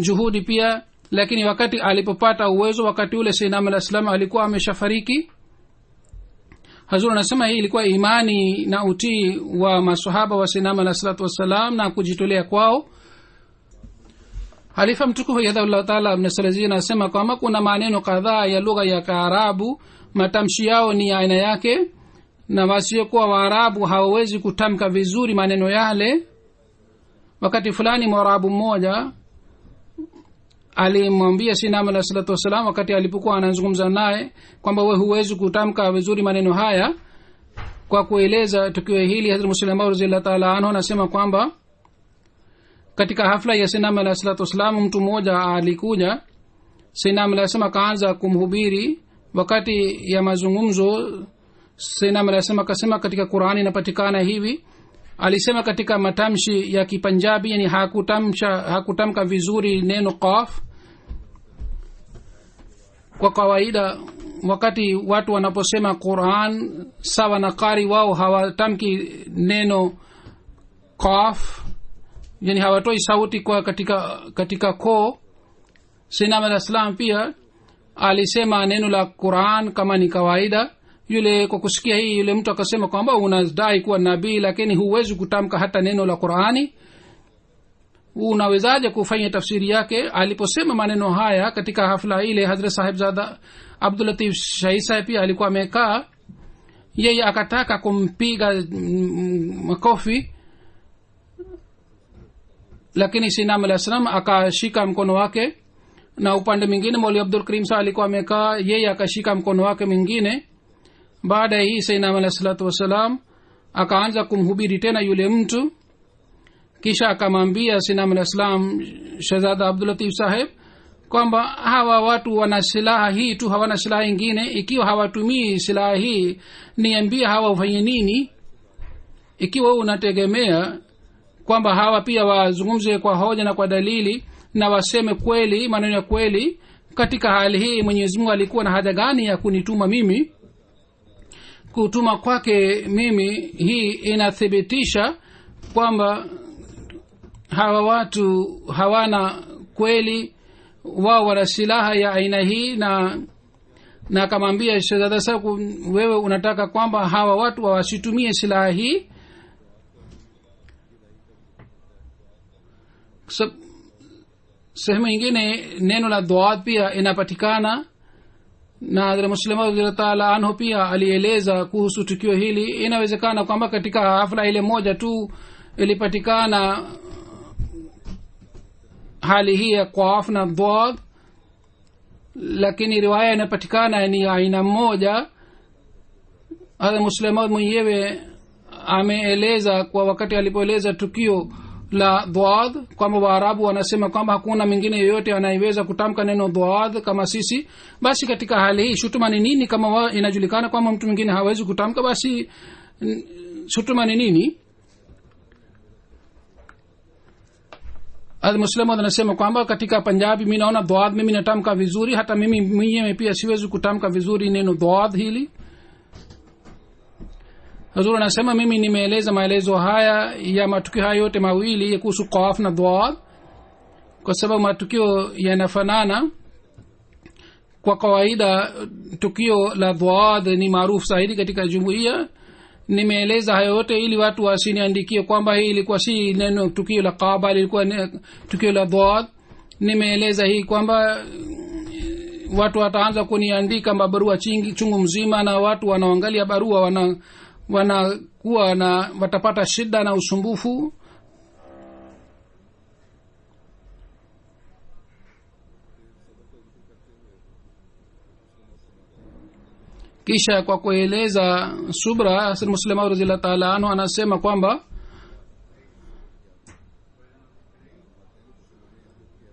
S2: juhudi pia, lakini wakati alipopata uwezo, wakati ule Sayyidina alayhi salam alikuwa ameshafariki. Hazur anasema hii ilikuwa imani na utii wa maswahaba wa Sayyidina alayhi wasallam na kujitolea kwao. Halifa mtukufu yadhullah taala ibn Salazi anasema kwamba kuna maneno kadhaa ya lugha ya Kiarabu matamshi yao ni aina yake, na wasiokuwa Waarabu hawawezi kutamka vizuri maneno yale. Wakati fulani Mwarabu mmoja alimwambia Sayyidina alayhi wasallam wakati alipokuwa anazungumza naye kwamba wewe huwezi kutamka vizuri maneno haya. Kwa kueleza tukio hili, Hazrat Muslim radhiyallahu ta'ala anhu anasema kwamba katika hafla ya Sayyidina alayhi wasallam mtu mmoja alikuja. Sayyidina alayhi wasallam kaanza kumhubiri. Wakati ya mazungumzo Sayyidina alayhi wasallam akasema katika Qur'ani inapatikana hivi. Alisema katika matamshi ya Kipunjabi, yani hakutamka vizuri neno qaf. Kwa kawaida wakati watu wanaposema Qur'an sawa na qari, wao hawatamki neno qaf, yani hawatoi sauti kwa katika ko. Sayyidina alayhi salam pia alisema neno la Qur'an kama ni kawaida. Yule kwa kusikia hii, yule mtu akasema kwamba unadai kuwa nabii lakini huwezi kutamka hata neno la Qur'ani, unawezaje kufanya tafsiri yake? Aliposema maneno haya katika hafla ile, Hazrat Sahibzada Abdul Latif Shahi Sahib pia alikuwa amekaa. Yeye akataka kumpiga makofi, lakini Sayyidina alayhi salam akashika mkono wake, na upande mwingine Maulvi Abdul Karim Sahib alikuwa amekaa, yeye akashika mkono wake mwingine. Baada ya hii Sayyidina alayhi wasallam akaanza kumhubiri tena yule mtu, kisha akamwambia Sayyidina alayhi salam Shahzada Abdul Latif Sahib kwamba hawa watu wana silaha hii tu, hawana silaha nyingine. Ikiwa hawatumii silaha hii, niambie hawa ufanye nini? Ikiwa unategemea kwamba hawa pia wazungumze kwa hoja na kwa dalili na waseme kweli, maneno ya kweli, katika hali hii Mwenyezi Mungu alikuwa na haja gani ya kunituma mimi? Kutuma kwake mimi hii inathibitisha kwamba hawa watu hawana kweli, wao wana silaha ya aina hii. Na akamwambia Shahzada Saku, wewe unataka kwamba hawa watu wasitumie silaha hii? Sehemu nyingine neno la dua pia inapatikana, na Hazrat Muslim radhiyallahu ta'ala anhu pia alieleza kuhusu tukio hili. Inawezekana kwamba katika hafla ile moja tu ilipatikana hali hii ya qaf na dad, lakini riwaya inapatikana ni aina moja. Hazrat Muslim mwenyewe ameeleza kwa wakati alipoeleza tukio la duad kwamba Waarabu wanasema kwamba hakuna mwingine yoyote anayeweza kutamka neno duad kama sisi. Basi katika hali hii shutuma ni nini? Kama inajulikana kwamba mtu mwingine hawezi kutamka, basi shutuma ni nini? Al-Muslim anasema kwamba katika Punjabi mimi naona duad mimi natamka vizuri, hata mimi mwenyewe pia siwezi kutamka vizuri neno duad hili. Hazur anasema mimi nimeeleza maelezo haya ya matukio haya yote mawili kuhusu qaf na duad kwa sababu matukio yanafanana. Kwa kawaida tukio la duad ni maarufu zaidi katika jumuiya. Nimeeleza hayo yote ili watu wasiniandikie kwamba hii ilikuwa si neno tukio la qaf bali ilikuwa tukio la duad. Nimeeleza hii kwamba watu wataanza kuniandika mabarua chungu mzima, na watu wanaangalia barua wanakuwa na watapata shida na usumbufu. kisha kwa kueleza subra Hazrat Muslima radhiyallahu ta'ala anhu anasema kwamba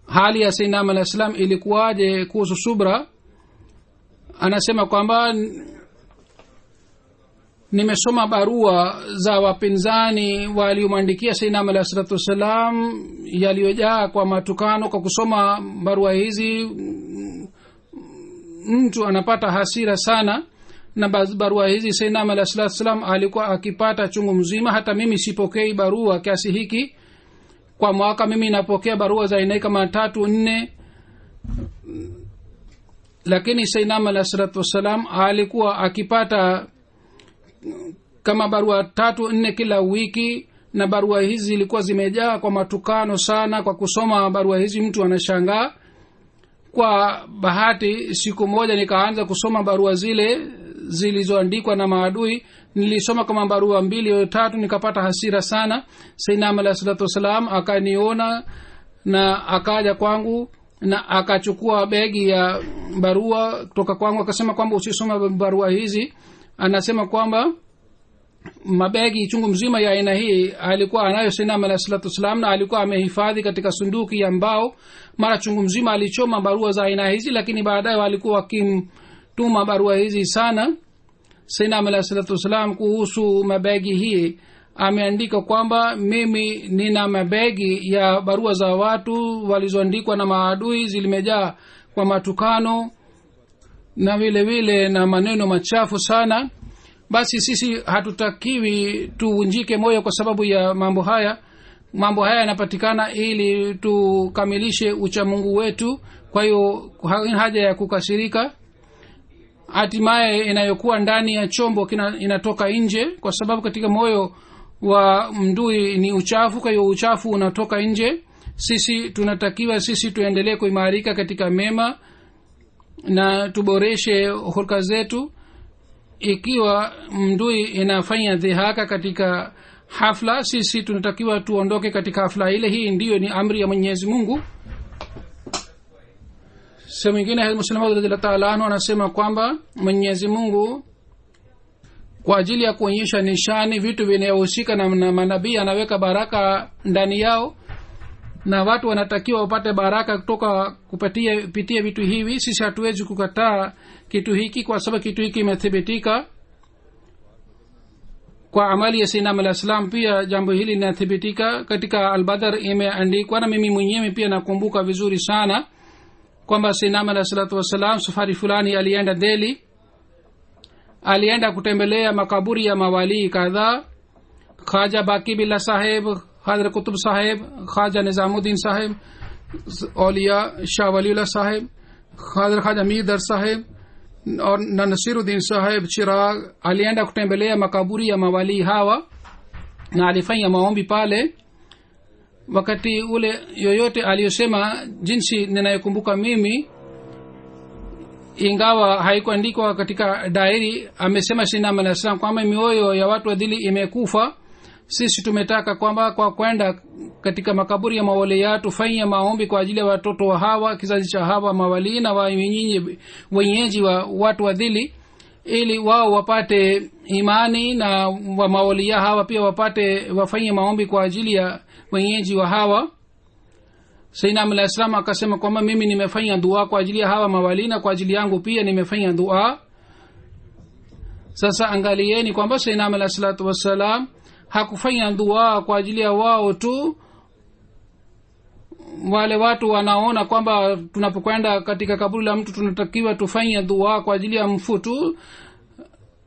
S2: hali ya Sayyidina alayhi salam ilikuwaje kuhusu subra. Anasema kwamba nimesoma barua za wapinzani waliomwandikia Sayyidina alayhi salatu wasalam yaliyojaa kwa matukano. Kwa kusoma barua hizi mtu anapata hasira sana, na barua hizi Sayyidina alayhi salatu wasalam alikuwa akipata chungu mzima. Hata mimi sipokei barua kiasi hiki kwa mwaka. Mimi napokea barua za aina kama 3-4, lakini Sayyidina alayhi salatu wasalam alikuwa akipata kama barua 3-4 kila wiki, na barua hizi zilikuwa zimejaa kwa matukano sana. Kwa kusoma barua hizi mtu anashangaa. Kwa bahati siku moja nikaanza kusoma barua zile zilizoandikwa na maadui. Nilisoma kama barua 2 au 3, nikapata hasira sana. Sayyidina alayhi salatu wasalam akaniona na akaja kwangu na akachukua begi ya barua kutoka kwangu, akasema kwamba usisome barua hizi. Anasema kwamba mabegi chungu mzima ya aina hii alikuwa anayo Sayyidina alayhi salatu wasalam, na alikuwa amehifadhi katika sunduki ya mbao. Mara chungu mzima alichoma barua za aina hizi, lakini baadaye walikuwa wakimtuma barua hizi sana. Sayyidina alayhi salatu wasalam kuhusu mabegi hii ameandika kwamba mimi nina mabegi ya barua za watu walizoandikwa na maadui, zilimejaa kwa matukano na vile vile na maneno machafu sana. Basi sisi hatutakiwi tuvunjike moyo kwa sababu ya mambo haya. Mambo haya yanapatikana ili tukamilishe uchamungu wetu. Kwa hiyo haja ya kukasirika. Hatimaye inayokuwa ndani ya chombo inatoka nje, kwa sababu katika moyo wa mdui ni uchafu. Kwa hiyo uchafu unatoka nje. Sisi tunatakiwa tuendelee kuimarika katika mema na tuboreshe hulka zetu. Ikiwa mdui inafanya dhihaka katika hafla, sisi tunatakiwa tuondoke katika hafla ile. Hii ndiyo ni amri ya Mwenyezi Mungu. Sehemu nyingine Muhammad radhiyallahu ta'ala anhu anasema kwamba Mwenyezi Mungu kwa ajili ya kuonyesha nishani vitu vinavyohusika na manabii anaweka baraka ndani yao, na watu wanatakiwa wapate baraka kutoka kupitia vitu hivi. Sisi hatuwezi kukataa kitu hiki kwa sababu kitu hiki kimethibitika kwa amali ya Sayyidina alayhi salam. Pia jambo hili linathibitika katika Al-Badr, imeandikwa na mimi mwenyewe pia nakumbuka vizuri sana kwamba Sayyidina alayhi salatu wasalam safari fulani alienda Delhi. Alienda kutembelea makaburi ya mawali kadhaa, Khaja Baqi Billah Saheb, Hazrat Qutb Saheb, Khaja Nizamuddin Saheb, Auliya Shah Waliullah Saheb, Hazrat Khaja Mirdar Saheb और Nasiruddin Saheb Chirag. Alienda kutembelea makaburi ya mawali hawa na alifanya maombi pale. Wakati ule yoyote aliyosema jinsi ninayokumbuka mimi, ingawa haikuandikwa katika dairi, amesema Sayyidina alayhi salam kwamba mioyo ya watu wa Dili imekufa. Sisi tumetaka kwamba kwa kwenda katika makaburi ya mawali tufanye maombi kwa ajili ya watoto wa hawa, kizazi cha hawa mawali na wenyeji wa watu wa Dili, ili wao wapate imani, na wa mawali hawa pia wafanye maombi kwa ajili ya wenyeji wa hawa. Sayyidina alayhi salam akasema kwamba mimi nimefanya dua kwa ajili ya hawa mawali na kwa ajili yangu pia nimefanya dua. Sasa angalieni kwamba Sayyidina alayhi salatu wasalam hakufanya dua kwa ajili ya wao tu. Wale watu wanaona kwamba tunapokwenda katika kaburi la mtu tunatakiwa tufanye dua kwa ajili ya mfu tu.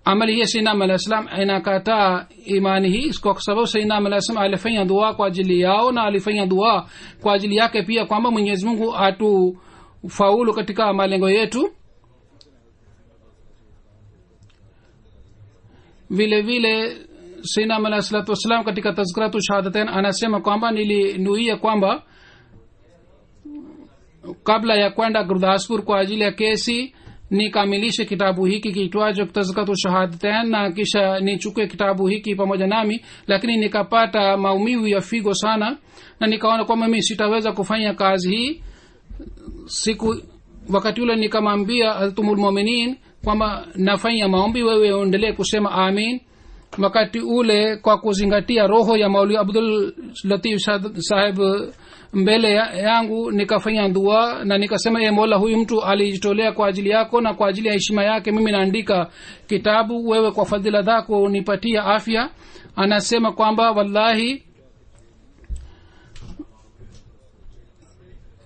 S2: Amali hii Sayyidina alayhi salam inakataa imani hii, kwa sababu Sayyidina alayhi salam alifanya dua kwa ajili yao na alifanya dua kwa ajili yake pia kwamba Mwenyezi Mungu atufaulu katika malengo yetu. Vile vile Sayyidina alayhi salatu wasalam katika Tazkiratu Shahadatain anasema kwamba nilinuia kwamba kabla ya kwenda Gurdaspur kwa ajili ya kesi nikamilishe kitabu hiki kiitwacho Tazkiratu Shahadatain na kisha nichukue kitabu hiki pamoja nami, lakini nikapata maumivu ya figo sana na nikaona kwamba mimi sitaweza kufanya kazi hii. Siku wakati ule nikamwambia Hazratul Mu'minin kwamba nafanya maombi, wewe endelee kusema amin. wakati ule kwa kuzingatia roho ya Maulwi Abdul Latif Sahib mbele yangu nikafanya dua na nikasema, ye Mola, huyu mtu alijitolea kwa ajili yako na kwa ajili ya heshima yake mimi naandika kitabu, wewe kwa fadhila zako nipatia afya. Anasema kwamba wallahi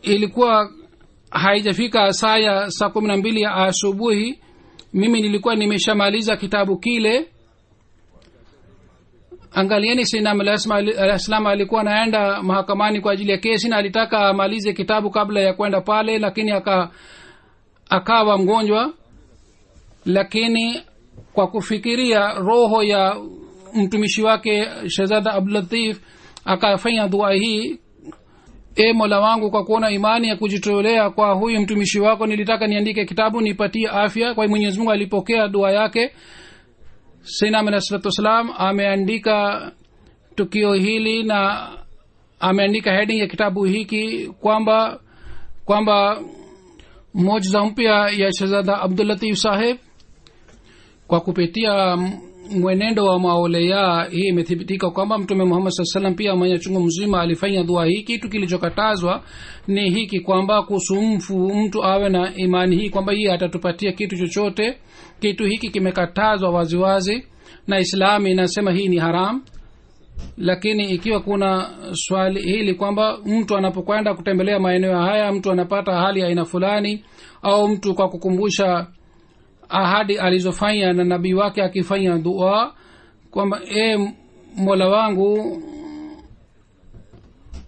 S2: ilikuwa haijafika saa 12 ya asubuhi, mimi nilikuwa nimeshamaliza kitabu kile. Angalieni, Sayyidina Al-Islam alikuwa anaenda mahakamani kwa ajili ya kesi na alitaka amalize kitabu kabla ya kwenda pale, lakini akawa mgonjwa. Lakini kwa kufikiria roho ya mtumishi wake Shehzada Abdul Latif akafanya dua hii: e Mola wangu, kwa kuona imani ya kujitolea kwa huyu mtumishi wako nilitaka niandike kitabu nipatie afya. Kwa Mwenyezi Mungu alipokea dua yake. Sayyidina Alayhi Wasallam ameandika tukio hili na ameandika heading ya kitabu hiki kwamba muujiza mpya ya Shehzada Abdul Latif Sahib. Kwa kupitia mwenendo wa maulaya hii imethibitika kwamba Mtume Muhammad sallallahu alaihi wasallam pia mwenye chungu mzima alifanya dua hii. Kitu kilichokatazwa ni hiki kwamba kusumfu mtu awe na imani hii kwamba yeye atatupatia kitu chochote. Kitu hiki kimekatazwa waziwazi na Islamu inasema hii ni haram. Lakini ikiwa kuna swali hili kwamba mtu anapokwenda kutembelea maeneo haya mtu anapata hali ya aina fulani, au mtu kwa kukumbusha ahadi alizofanya na nabii wake akifanya dua kwamba e Mola wangu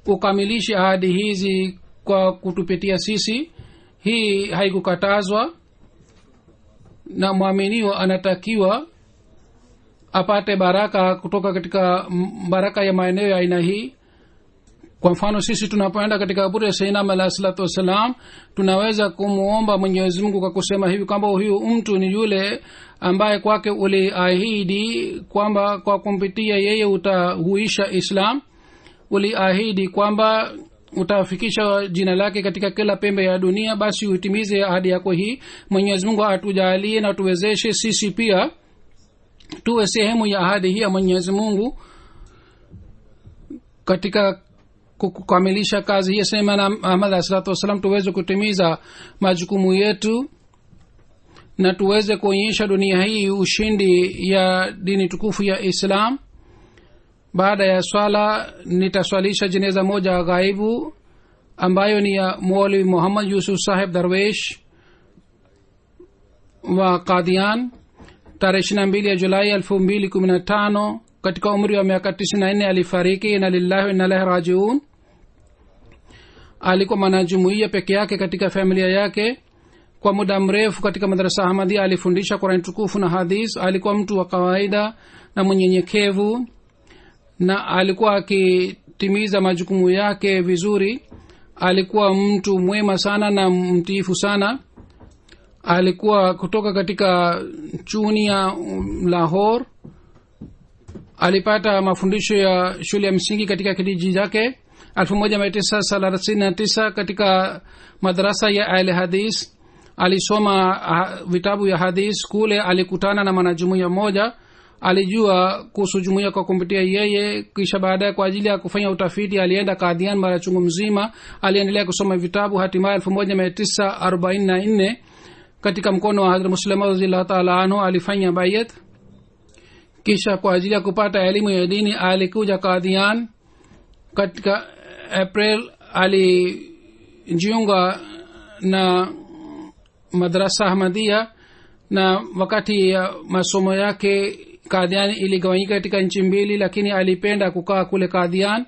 S2: ukamilishe ahadi hizi kwa kutupitia sisi, hii haikukatazwa na muaminiwa anatakiwa apate baraka kutoka katika baraka ya maeneo ya aina hii. Kwa mfano, sisi tunapoenda katika kaburi ya Sayyidina Alayhi Wasallam tunaweza kumuomba Mwenyezi Mungu kwa kusema hivi kwamba huyu mtu ni yule ambaye kwake uliahidi kwamba kwa kumpitia yeye utahuisha Islam, uliahidi kwamba utafikisha jina lake katika kila pembe ya dunia, basi utimize ahadi yako hii. Mwenyezi Mungu atujalie na tuwezeshe sisi pia tuwe sehemu ya ahadi hii ya Mwenyezi Mungu katika kukamilisha kazi hii. Sema na Ahmad alayhi wasallam tuweze kutimiza majukumu yetu na tuweze kuonyesha dunia hii ushindi ya dini tukufu ya Islam. Baada ya swala nitaswalisha jeneza moja ghaibu ambayo ni ya Maulwi Muhammad Yusuf Sahib Darwesh wa Qadian, tarehe 22 ya Julai 2015 katika umri wa miaka 94 alifariki. Inna lillahi wa inna ilaihi rajiun. Alikuwa mwanajumuiya peke yake katika familia yake. Kwa muda mrefu katika madrasa Ahmadiyya alifundisha Qur'an tukufu na hadith. Alikuwa mtu wa kawaida na mnyenyekevu na alikuwa akitimiza majukumu yake vizuri. Alikuwa mtu mwema sana na mtiifu sana. Alikuwa kutoka katika chuni ya Lahore. Alipata mafundisho ya shule ya msingi katika kijiji chake. 1939 katika madrasa ya Ahl Hadith alisoma vitabu ya hadith. Kule alikutana na mwanajumuiya mmoja, alijua kuhusu jumuiya kwa kumpitia yeye. Kisha baadaye kwa ajili ya kufanya utafiti alienda Qadian mara chungu mzima. Aliendelea kusoma vitabu. Hatimaye 1944 katika mkono wa Hazrat Muslim radhiyallahu ta'ala anhu alifanya bayat. Kisha kwa ajili ya kupata elimu ya dini alikuja Qadian. Katika April alijiunga na madrasa Ahmadiyya, na wakati ya masomo yake Qadian iligawanyika katika nchi mbili, lakini alipenda kukaa kule Qadian.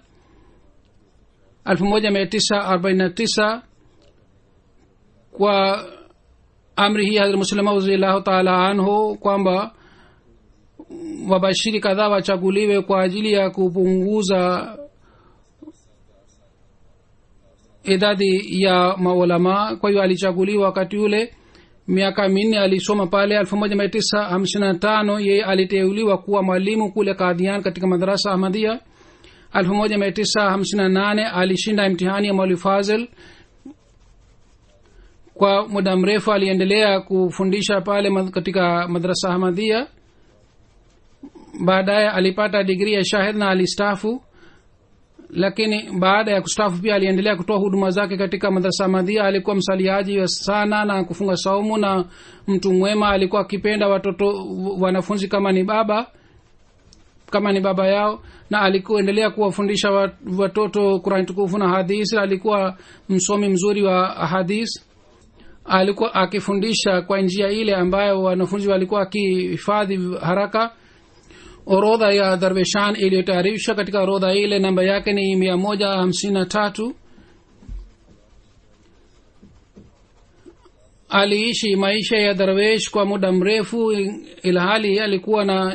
S2: 1949 kwa amri hii Hazrat Muslim radhiyallahu ta'ala anhu kwamba wabashiri kadhaa wachaguliwe kwa ajili ya kupunguza idadi ya maulama. Kwa hiyo alichaguliwa wakati ule. Miaka 4 alisoma pale. 1955 yeye aliteuliwa kuwa mwalimu kule Qadian katika madrasa Ahmadiyya. 1958 alishinda imtihani ya Maulwi Fazil. kwa muda mrefu aliendelea kufundisha pale katika madrasa ahmadia. baadaye alipata digrii ya shahid na alistafu, lakini baada ya kustafu pia aliendelea kutoa huduma zake katika madrasa ahmadia. alikuwa msaliaji sana na kufunga saumu na mtu mwema. alikuwa akipenda wanafunzi kama ni baba yao, na alikuwa endelea kuwafundisha watoto Qur'an tukufu na hadithi. alikuwa msomi mzuri wa hadithi. alikuwa akifundisha kwa njia ile ambayo wanafunzi walikuwa akihifadhi haraka. orodha ya darweshan iliyotayarishwa katika orodha ile namba yake ni 153. aliishi maisha ya darwesh kwa muda mrefu, ilhali alikuwa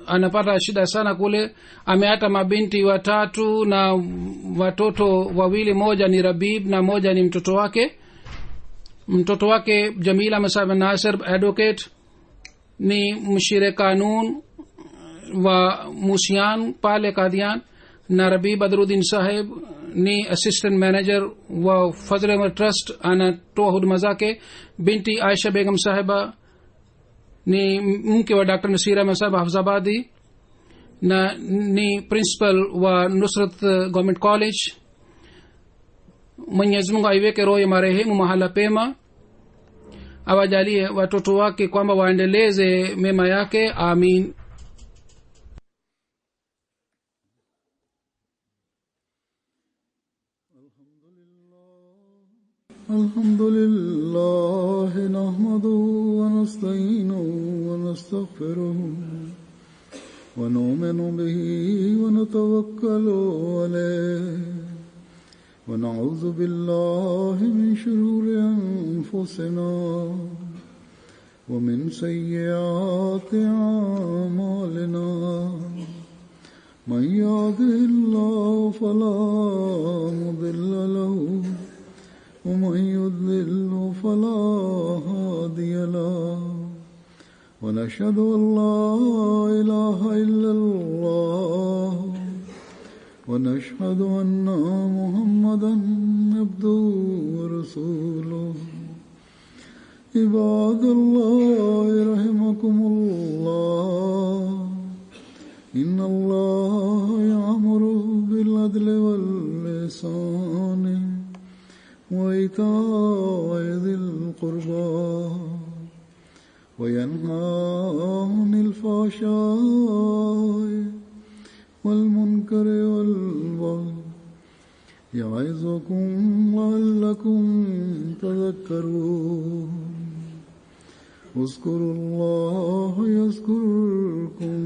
S2: anapata shida sana kule. ameata mabinti 3 na watoto 2, moja ni Rabib na moja ni mtoto wake Jamila Masab Nasir advocate, ni mshire kanun wa Musian pale Kadian, na Rabib Badruddin Saheb ni assistant manager wa Fazl Ahmad Trust, anatoa huduma zake. binti Aisha Begum Sahiba ni mke wa Dr. Nasira Masab Hafzabadi na ni principal wa Nusrat Government College. Mwenyezi Mungu aiweke roho ya marehemu mahala pema, awajalie watoto wake kwamba waendeleze mema yake. Amin.
S1: Alhamdulillah nahmaduhu wa nasta'inuhu wa nastaghfiruhu wa nu'minu bihi wa natawakkalu alayhi wa na'udhu billahi min shururi anfusina wa min sayyiati a'malina. man yahdihillahu fala mudilla lahu ومن يضلل فلا هادي له ونشهد أن لا إله إلا الله ونشهد أن محمدا عبده ورسوله. عباد الله رحمكم الله إن الله يأمر بالعدل والإحسان وإيتاء ذي القربى وينهى عن الفحشاء والمنكر والبغي يعظكم لعلكم تذكرون. اذكروا الله يذكركم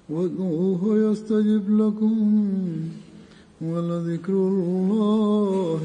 S1: وادعوه يستجب لكم ولذكر الله